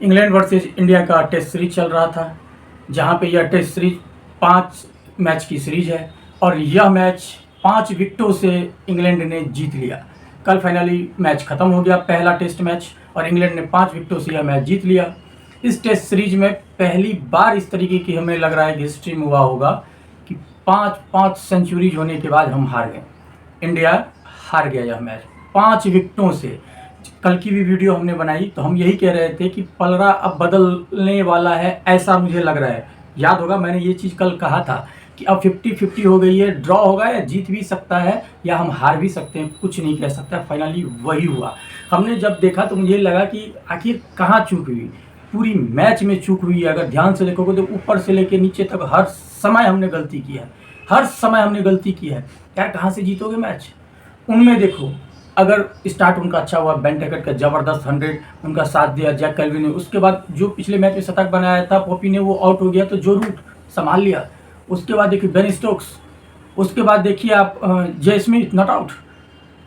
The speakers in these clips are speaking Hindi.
इंग्लैंड वर्सेस इंडिया का टेस्ट सीरीज चल रहा था, जहां पे यह टेस्ट सीरीज 5 मैच की सीरीज है और यह मैच 5 विकेटों से इंग्लैंड ने जीत लिया। कल फाइनली मैच खत्म हो गया, पहला टेस्ट मैच, और इंग्लैंड ने 5 विकेटों से यह मैच जीत लिया। इस टेस्ट सीरीज में पहली बार इस तरीके की हमें लग रहा है कि हिस्ट्री में हुआ होगा कि 5 सेंचुरीज होने के बाद हम हार गए। इंडिया हार गया यह मैच 5 विकेटों से। कल की भी वीडियो हमने बनाई तो हम यही कह रहे थे कि पलड़ा अब बदलने वाला है, ऐसा मुझे लग रहा है। याद होगा मैंने ये चीज़ कल कहा था कि अब 50-50 हो गई है, ड्रॉ होगा या जीत भी सकता है या हम हार भी सकते हैं, कुछ नहीं कह सकता। फाइनली वही हुआ। हमने जब देखा तो मुझे लगा कि आखिर कहाँ चूक हुई। पूरी मैच में चूक हुई है। अगर ध्यान से देखोगे तो ऊपर से लेकर नीचे तक हर समय हमने गलती की है, हर समय हमने गलती की है। यार कहाँ से जीतोगे मैच? उनमें देखो, अगर स्टार्ट उनका अच्छा हुआ, बेन टेकट का ज़बरदस्त 100 उनका साथ दिया जैक कैल्विन ने। उसके बाद जो पिछले मैच में शतक बनाया था पॉपी ने, वो आउट हो गया तो जो रूट संभाल लिया। उसके बाद देखिए बेन स्टोक्स, उसके बाद देखिए आप जे स्मिथ नॉट आउट।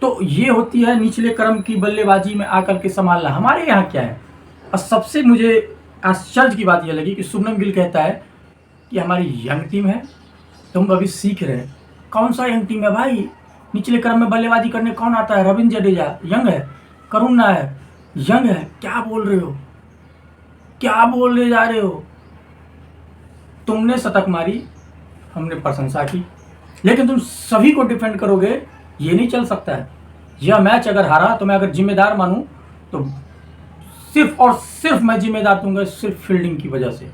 तो ये होती है निचले क्रम की बल्लेबाजी में आकर के संभालना। हमारे यहाँ क्या है, और सबसे मुझे आश्चर्य की बात यह लगी कि शुभमन गिल कहता है कि हमारी यंग टीम है, तुम अभी सीख रहे हैं। कौन सा यंग टीम है भाई? निचले क्रम में बल्लेबाजी करने कौन आता है? रविंद्र जडेजा यंग है, करुण नायर यंग है। क्या बोल रहे हो, क्या बोले जा रहे हो? तुमने शतक मारी, हमने प्रशंसा की, लेकिन तुम सभी को डिफेंड करोगे, ये नहीं चल सकता है। यह मैच अगर हारा तो मैं अगर जिम्मेदार मानूं तो सिर्फ और सिर्फ मैं जिम्मेदार दूंगा सिर्फ फील्डिंग की वजह से।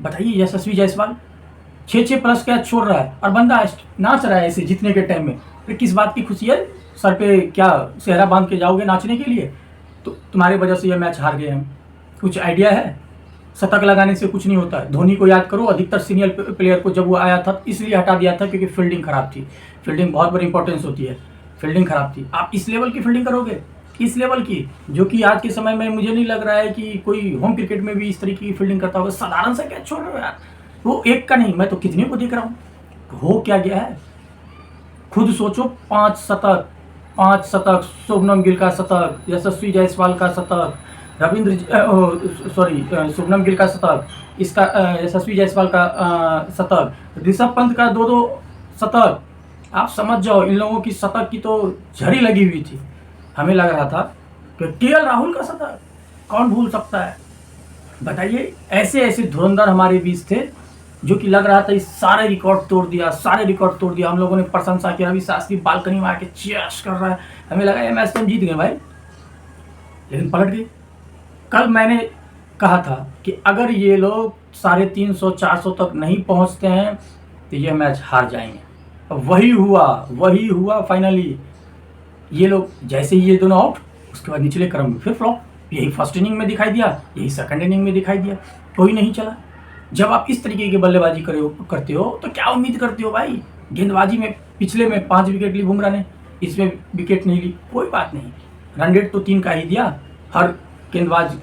बताइए, यशस्वी जायसवाल 6 प्लस कैच छोड़ रहा है और बंदा नाच रहा है ऐसे जीतने के टाइम में। फिर किस बात की खुशी है? सर पे क्या सेहरा बांध के जाओगे नाचने के लिए? तो तुम्हारी वजह से यह मैच हार गए हम। कुछ आइडिया है? शतक लगाने से कुछ नहीं होता है। धोनी को याद करो, अधिकतर सीनियर प्लेयर को जब वो आया था इसलिए हटा दिया था क्योंकि फील्डिंग खराब थी। फील्डिंग बहुत बड़ी इंपॉर्टेंस होती है, फील्डिंग खराब थी। आप इस लेवल की फील्डिंग करोगे, इस लेवल की, जो कि आज के समय में मुझे नहीं लग रहा है कि कोई होम क्रिकेट में भी इस तरीके की फील्डिंग करता होगा। साधारण सा कैच छोड़ रहे हो यार, वो एक का नहीं, मैं तो कितने को देख रहा हूँ। हो क्या गया है खुद सोचो। 5 शतक, शुभमन गिल का शतक, यशस्वी जायसवाल का शतक, शुभमन गिल का शतक, इसका यशस्वी जायसवाल का शतक, ऋषभ पंत का 2 शतक। आप समझ जाओ, इन लोगों की शतक की तो झड़ी लगी हुई थी। हमें लग रहा था कि केएल राहुल का शतक कौन भूल सकता है? बताइए, ऐसे ऐसे धुरंधर हमारे बीच थे जो कि लग रहा था इस सारे रिकॉर्ड तोड़ दिया, सारे रिकॉर्ड तोड़ दिया। हम लोगों ने प्रशंसा की, रवि शास्त्री बालकनी में आके चीयर्स कर रहा है, हमें लगा ये मैच तो हम जीत गए भाई, लेकिन पलट गए। कल मैंने कहा था कि अगर ये लोग 350-400 तक नहीं पहुंचते हैं तो ये मैच हार जाएंगे। वही हुआ फाइनली। ये लोग जैसे ही ये दोनों आउट, उसके बाद निचले क्रम में फिर फ्लॉप। यही फर्स्ट इनिंग में दिखाई दिया, यही सेकंड इनिंग में दिखाई दिया, कोई नहीं चला। जब आप इस तरीके की बल्लेबाजी करते हो तो क्या उम्मीद करते हो भाई? गेंदबाजी में पिछले में 5 विकेट ली बुमराह ने, इसमें विकेट नहीं ली, कोई बात नहीं। रन रेट तो 3 का ही दिया। हर गेंदबाज,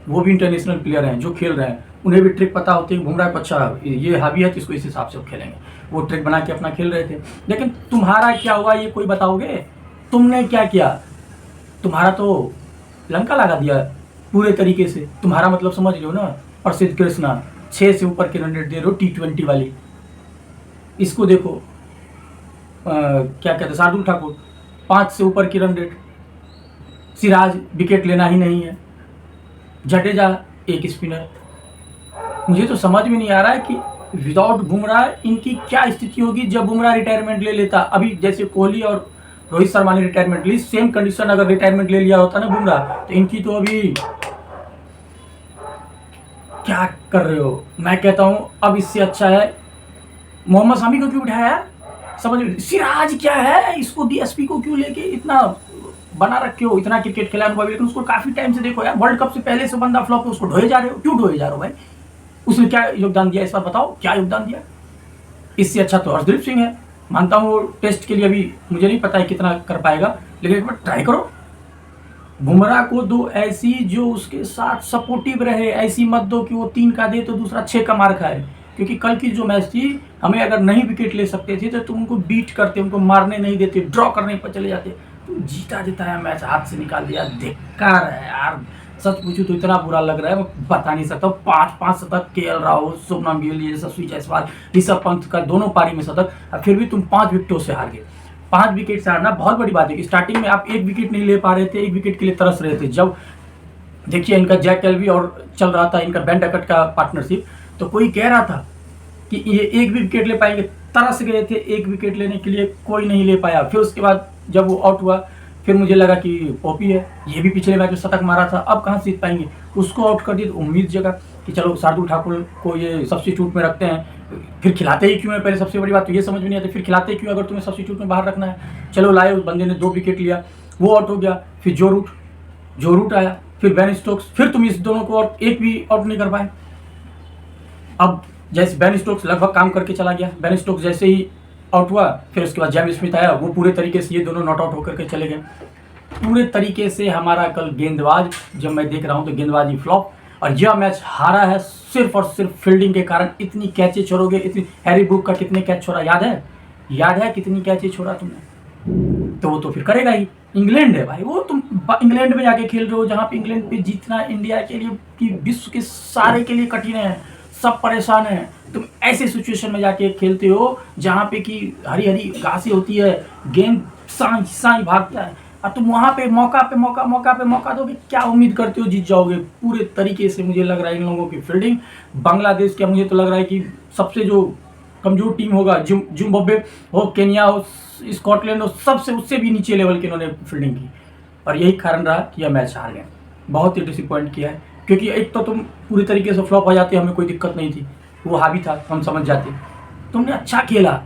वो भी इंटरनेशनल प्लेयर हैं जो खेल रहे हैं, उन्हें भी ट्रिक पता होती है कि बुमराह को अच्छा ये हावी है तो इसको इस हिसाब से वो खेलेंगे। वो ट्रिक बना के अपना खेल रहे थे। लेकिन तुम्हारा क्या हुआ ये कोई बताओगे? तुमने क्या किया? तुम्हारा तो लंका लगा दिया पूरे तरीके से। तुम्हारा मतलब समझ लो ना, प्रसिद्ध कृष्णा 6 से ऊपर के रन रेट दे रहे हो T20 वाली। इसको देखो, क्या कहते हैं, शार्दुल ठाकुर 5 से ऊपर की रन रेट। सिराज विकेट लेना ही नहीं है। जडेजा एक स्पिनर। मुझे तो समझ में नहीं आ रहा है कि विदाउट बुमराह इनकी क्या स्थिति होगी जब बुमराह रिटायरमेंट ले लेता। अभी जैसे कोहली और रोहित शर्मा ने रिटायरमेंट ली, सेम कंडीशन अगर रिटायरमेंट ले लिया होता ना बुमराह, तो इनकी तो अभी क्या कर रहे हो? मैं कहता हूं अब इससे अच्छा है मोहम्मद शमी को क्यों उठाया? समझ, सिराज क्या है, इसको डीएसपी को क्यों लेके इतना बना रखे हो? इतना क्रिकेट खेला अनुभवी, लेकिन उसको काफी टाइम से देखो यार, वर्ल्ड कप से पहले से बंदा फ्लॉप है, उसको ढोए जा रहे हो। क्यों ढोए जा रहे हो भाई? उसने क्या योगदान दिया इस बार बताओ, क्या योगदान दिया? इससे अच्छा तो हर्षदीप सिंह है। मानता हूँ वो टेस्ट के लिए अभी मुझे नहीं पता है कितना कर पाएगा, लेकिन एक बार ट्राई करो। बुमराह को दो ऐसी जो उसके साथ सपोर्टिव रहे, ऐसी मत दो कि वो 3 का दे तो दूसरा 6 का मार खाए। क्योंकि कल की जो मैच थी, हमें अगर नहीं विकेट ले सकते थे तो तुम उनको बीट करते, उनको मारने नहीं देते, ड्रॉ करने पर चले जाते। तुम जीता है मैच हाथ से निकाल दिया, धिक्कार है यार। सच पूछूं तो इतना बुरा लग रहा है, मैं बता नहीं सकता। 5-5 शतक केएल राहुल, शुभमन गिल, यशस्वी जायसवाल, ऋषभ पंत का दोनों पारी में शतक, और फिर भी तुम 5 विकेटों से हार गए। 5 विकेट से हारना बहुत बड़ी बात है कि स्टार्टिंग में आप 1 विकेट नहीं ले पा रहे थे, 1 विकेट के लिए तरस रहे थे। जब देखिए इनका जैक केल्बी और चल रहा था, इनका बेन डकट का पार्टनरशिप, तो कोई कह रहा था कि ये 1 भी विकेट ले पाएंगे, तरस गए थे 1 विकेट लेने के लिए, कोई नहीं ले पाया। फिर उसके बाद जब वो आउट हुआ, फिर मुझे लगा कि पॉपी है, ये भी पिछले मैच में शतक मारा था, अब कहाँ जीत पाएंगे। उसको आउट कर दिया तो उम्मीद जगा कि चलो शार्दुल ठाकुर को ये सब्स्टिट्यूट में रखते हैं, फिर खिलाते ही क्यों है, पहले सबसे बड़ी बात तो ये समझ में नहीं आती, फिर खिलाते क्यों अगर तुम्हें सब्स्टिट्यूट में बाहर रखना है। चलो लाए, उस बंदे ने 2 विकेट लिया, वो आउट हो गया। फिर जो रूट आया, फिर बेन स्टोक्स, फिर तुम इस दोनों को और एक भी आउट नहीं कर पाए। अब जैसे बेन स्टोक्स लगभग काम करके चला गया, बेन स्टोक्स जैसे ही आउट हुआ, फिर उसके बाद जेम्स स्मिथ आया, वो पूरे तरीके से ये दोनों नॉट आउट होकर के चले गए। पूरे तरीके से हमारा कल गेंदबाज, जब मैं देख रहा हूँ तो गेंदबाजी फ्लॉप, और यह मैच हारा है सिर्फ और सिर्फ फील्डिंग के कारण। इतनी कैचे छोड़ोगे, इतनी हैरी ब्रूक का कितने कैच छोड़ा याद है कितनी कैचे छोड़ा तुमने, तो वो तो फिर करेगा ही। इंग्लैंड है भाई, वो तुम इंग्लैंड में जाके खेल रहे हो, जहाँ पे इंग्लैंड पे जीतना इंडिया के लिए कि विश्व के सारे के लिए कठिन है, सब परेशान है। तुम ऐसे सिचुएशन में जाके खेलते हो जहाँ पे कि हरी हरी घासें होती है, गेंद साई भागता है, और तुम वहाँ पे मौका दोगे, क्या उम्मीद करते हो जीत जाओगे। पूरे तरीके से मुझे लग रहा है इन लोगों की फील्डिंग, बांग्लादेश का मुझे तो लग रहा है कि सबसे जो कमजोर टीम होगा, जिम्बाब्वे हो, केन्या हो, स्कॉटलैंड हो, सबसे उससे भी नीचे लेवल की इन्होंने फील्डिंग की, और यही कारण रहा कि यह मैच हार गए। बहुत ही डिसअपॉइंट किया है, क्योंकि एक तो तुम पूरी तरीके से फ्लॉप हो जाते, हमें कोई दिक्कत नहीं थी, वो हावी था, हम समझ जाते। तुमने अच्छा खेला,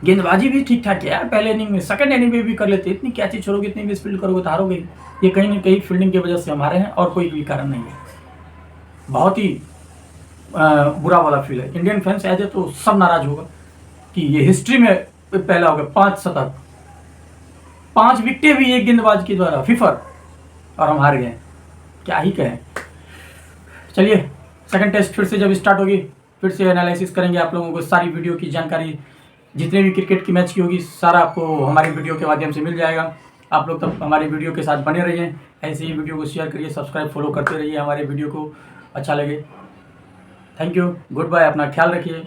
गेंदबाजी भी ठीक ठाक किया यार पहले इनिंग में, सेकंड इनिंग में भी कर लेते। इतनी कैचे छोड़ोगे, इतनी मिस फील्ड करोगे तो हारोगे। ये कहीं ना कहीं फील्डिंग की वजह से हमारे हैं, और कोई भी कारण नहीं है। बहुत ही बुरा वाला फील है। इंडियन फैंस ऐसे तो सब नाराज होगा कि ये हिस्ट्री में पहला होगा 5 शतक, 5 विकेटें भी एक गेंदबाज के द्वारा, फिफर, और हम हार गए। क्या ही कहें। चलिए सेकंड टेस्ट फिर से जब स्टार्ट होगी, फिर से एनालिसिस करेंगे आप लोगों को। सारी वीडियो की जानकारी, जितने भी क्रिकेट की मैच की होगी, सारा आपको हमारी वीडियो के माध्यम से मिल जाएगा। आप लोग तब हमारी वीडियो के साथ बने रहिए, ऐसे ही वीडियो को शेयर करिए, सब्सक्राइब फॉलो करते रहिए हमारे वीडियो को, अच्छा लगे। थैंक यू, गुड बाय, अपना ख्याल रखिए।